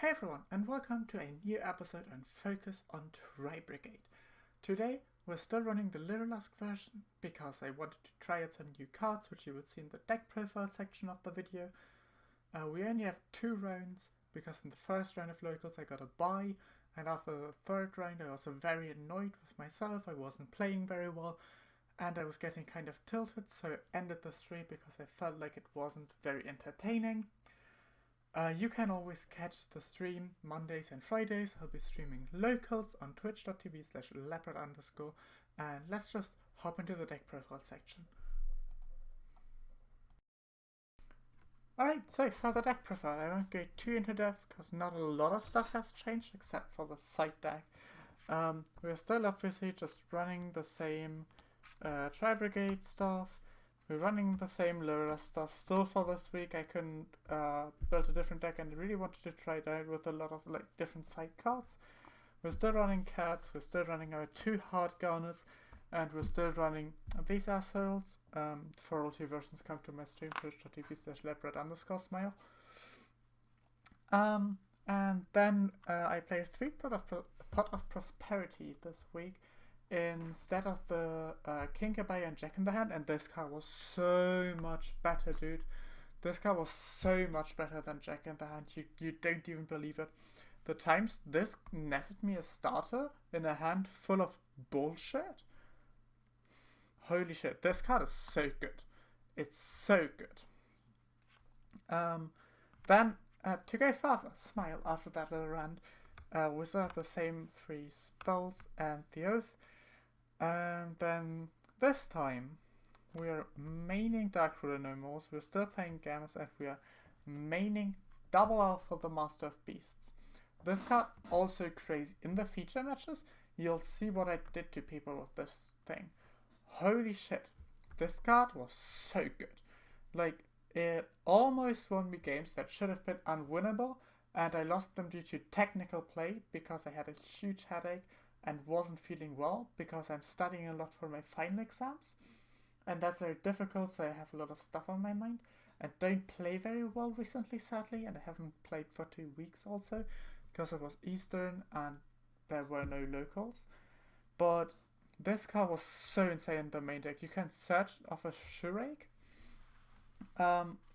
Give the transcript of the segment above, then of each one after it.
Hey everyone, and welcome to a new episode on Focus on Tri Brigade. Today we're still running the Lyrilusk version because I wanted to try out some new cards, which you would see in the deck profile section of the video. We only have 2 rounds because in the first round of locals I got a bye, and after the third round I was very annoyed with myself. I wasn't playing very well and I was getting kind of tilted, so I ended the stream because I felt like it wasn't very entertaining. You can always catch the stream Mondays and Fridays. I'll be streaming locals on twitch.tv/leopard_, and let's just hop into the deck profile section. Alright, so for the deck profile, I won't go too into depth because not a lot of stuff has changed except for the side deck. We're still obviously just running the same Tri Brigade stuff. We're running the same Lyra stuff still for this week. I couldn't build a different deck and I really wanted to try it out with a lot of different side cards. We're still running cats, we're still running our 2 hard garnets, and we're still running these assholes. For all 2 versions, come to my stream, twitch.tv/leopard_smile. And then I played 3 Pot of Prosperity this week instead of the Kinkabay and Jack in the Hand, and this card was so much better, dude. This card was so much better than Jack in the Hand. You don't even believe it. The times this netted me a starter in a hand full of bullshit. Holy shit, this card is so good. It's so good. Then, to go further, Smile, after that little rant, we still have the same 3 spells and the Oath. And then this time we are maining Dark Ruler no more, so we're still playing Gammas, and we are maining Double Alpha, the Master of Beasts. This card also crazy. In the feature matches, you'll see what I did to people with this thing. Holy shit, this card was so good. It almost won me games that should have been unwinnable, and I lost them due to technical play because I had a huge headache and wasn't feeling well because I'm studying a lot for my final exams, and that's very difficult, so I have a lot of stuff on my mind. I don't play very well recently, sadly, and I haven't played for 2 weeks also because it was Eastern and there were no locals. But this card was so insane in the main deck. You can search off a Shurake,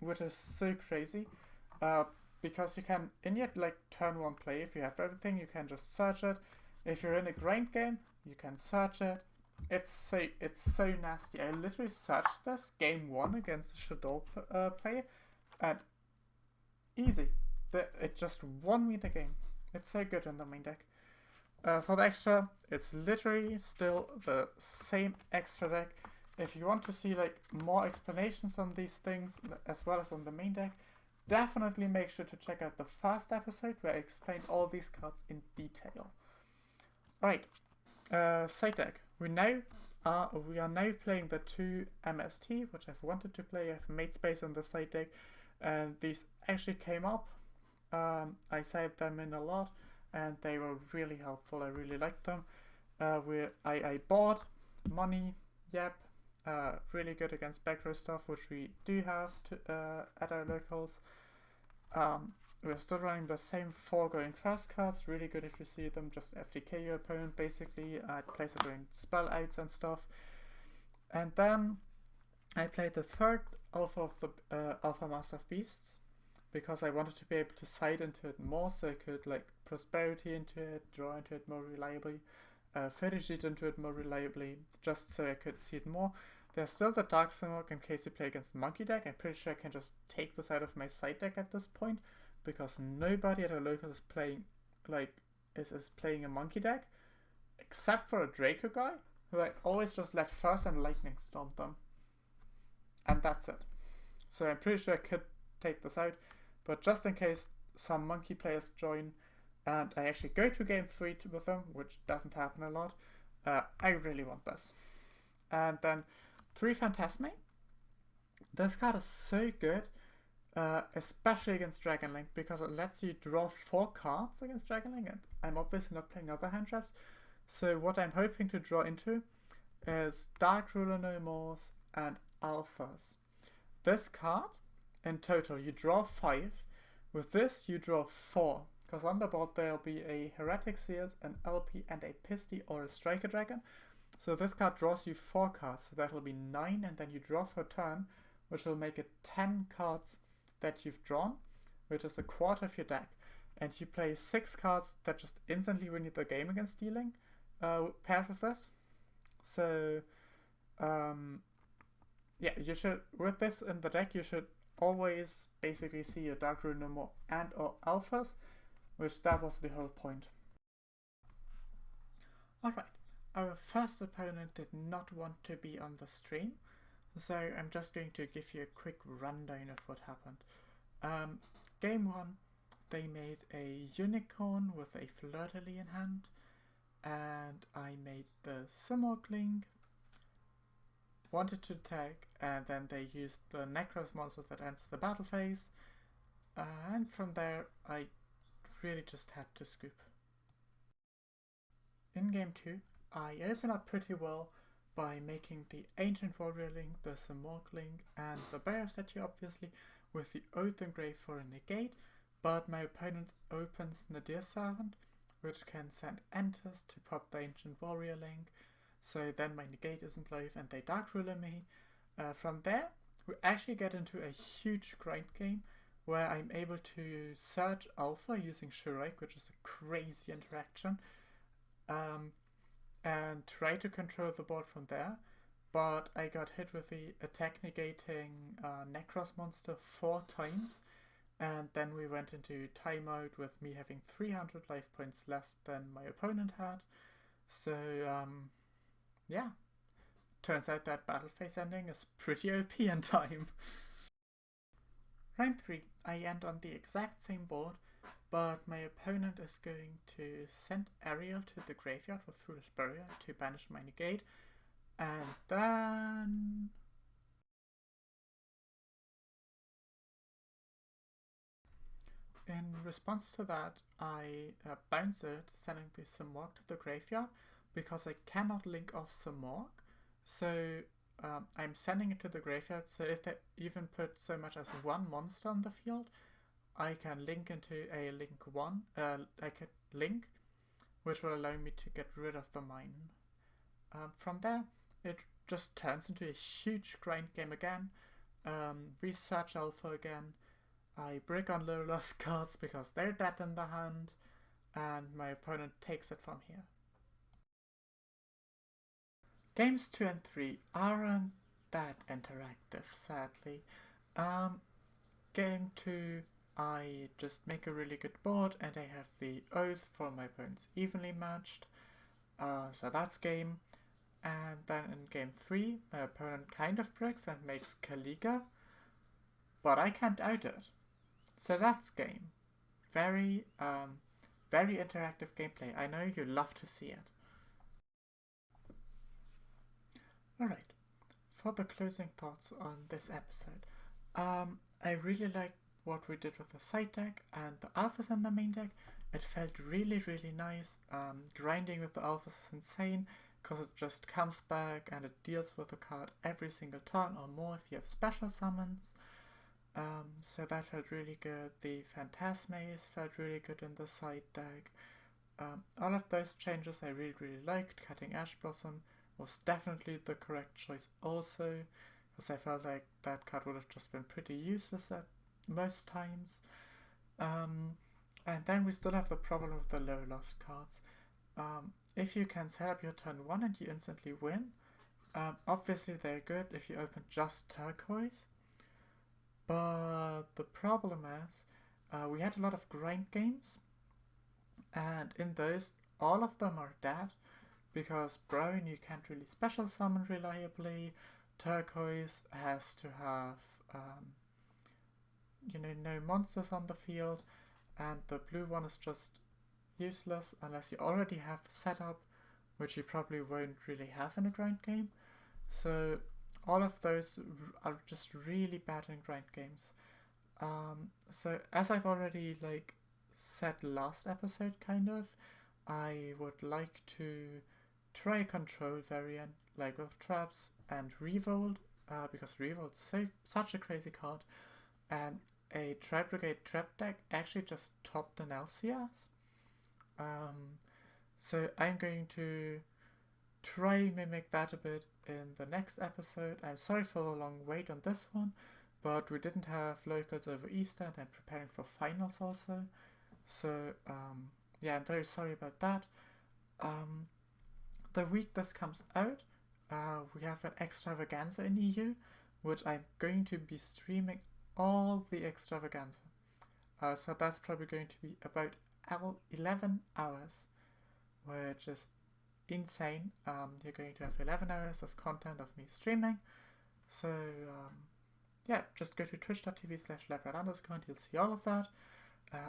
which is so crazy, because you can, in your turn 1 play, if you have everything, you can just search it. If you're in a grind game, you can search it. It's so nasty. I literally searched this game 1 against the Shadow player, and easy. It just won me the game. It's so good in the main deck. For the extra, it's literally still the same extra deck. If you want to see more explanations on these things as well as on the main deck, definitely make sure to check out the first episode where I explained all these cards in detail. Alright, side deck. We are now playing the 2 MST, which I've wanted to play. I've made space on the side deck, and these actually came up. I saved them in a lot, and they were really helpful. I really liked them. I bought money. Yep, really good against back row stuff, which we do have at our locals. We're still running the same 4 going fast cards, really good if you see them, just FTK your opponent basically, plays are doing spell outs and stuff. And then I played the 3rd Alpha of the Alpha Master of Beasts, because I wanted to be able to side into it more, so I could Prosperity into it, draw into it more reliably, finish it into it more reliably, just so I could see it more. There's still the Dark Smoke in case you play against Monkey deck. I'm pretty sure I can just take this out of my side deck at this point, because nobody at our local is playing is playing a Monkey deck, except for a Draco guy, who I always just let first and Lightning Storm them. And that's it. So I'm pretty sure I could take this out, but just in case some Monkey players join and I actually go to game 3 with them, which doesn't happen a lot, I really want this. And then 3 Phantasme. This card is so good, especially against Dragon Link, because it lets you draw 4 cards against Dragon Link, and I'm obviously not playing other hand traps. So what I'm hoping to draw into is Dark Ruler No Mores and Alphas. This card, in total, you draw 5. With this, you draw 4. because on the board there'll be a Heretic Seers, an LP, and a Pisty or a Striker Dragon. So this card draws you 4 cards, so that will be 9, and then you draw for a turn, which will make it 10 cards that you've drawn, which is a quarter of your deck. And you play 6 cards that just instantly win you the game against dealing, paired with this. So, yeah, you should, with this in the deck, you should always basically see your Dark Rune no more and or alphas, which that was the whole point. Alright, our first opponent did not want to be on the stream, so I'm just going to give you a quick rundown of what happened. Game 1, they made a unicorn with a fleur-de-lis in hand, and I made the Simorgling, wanted to attack, and then they used the Necros monster that ends the battle phase, and from there I really just had to scoop. In game 2, I open up pretty well by making the Ancient Warriorling, the Simorgling, and the Bear statue obviously, with the Oath Engraved for a negate, but my opponent opens Nadir Servant, which can send enters to pop the Ancient Warriorling, so then my negate isn't live and they Dark Ruler me. From there, we actually get into a huge grind game where I'm able to search Alpha using Shurike, which is a crazy interaction, and try to control the board from there. But I got hit with the attack negating Necros monster 4 times, and then we went into timeout with me having 300 life points less than my opponent had. So, yeah. Turns out that battle phase ending is pretty OP in time. Round 3, I end on the exact same board, but my opponent is going to send Ariel to the graveyard with Foolish Burial to banish my negate, and then... in response to that, I bounce it, sending the Simorg to the graveyard, because I cannot link off Simorg. So I'm sending it to the graveyard, so if they even put so much as 1 monster on the field, I can link into a link, which will allow me to get rid of the mine. From there, it just turns into a huge grind game again. Research Alpha again. I break on low loss cards because they're dead in the hand, and my opponent takes it from here. Games 2 and 3 aren't that interactive, sadly. Game 2, I just make a really good board and I have the Oath for my opponent's evenly matched. So that's game. And then in game 3, my opponent kind of breaks and makes Kaliga, but I can't out it. So that's game. Very interactive gameplay. I know you love to see it. Alright, for the closing thoughts on this episode. I really liked what we did with the side deck and the alphas in the main deck. It felt really nice. Grinding with the alphas is insane, because it just comes back and it deals with a card every single turn or more if you have special summons. So that felt really good. The Phantasmaze felt really good in the side deck. All of those changes I really liked. Cutting Ash Blossom was definitely the correct choice also, because I felt like that card would have just been pretty useless at most times. And then we still have the problem with the low loss cards. If you can set up your turn 1 and you instantly win, obviously they're good if you open just turquoise. But the problem is, we had a lot of grind games, and in those, all of them are dead, because brown you can't really special summon reliably, turquoise has to have, no monsters on the field, and the blue one is just useless unless you already have setup, which you probably won't really have in a grind game. So all of those are just really bad in grind games. So as I've already said last episode kind of, I would like to try a control variant like with traps and revolt, because revolt's such a crazy card, and a Tri Brigade trap deck actually just topped an LCS. So I'm going to try mimic that a bit in the next episode. I'm sorry for the long wait on this one, but we didn't have locals over Easter and I'm preparing for finals also. So yeah, I'm very sorry about that. The week this comes out, we have an Extravaganza in EU, which I'm going to be streaming all the Extravaganza. So that's probably going to be about 11 hours, which is insane. You're going to have 11 hours of content of me streaming. So yeah, just go to twitch.tv/leopard_, and you'll see all of that.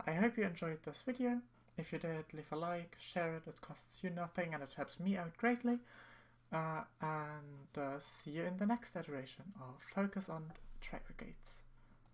I hope you enjoyed this video. If you did, leave a like, share it. It costs you nothing and it helps me out greatly. And see you in the next iteration of Focus on Tri Brigades.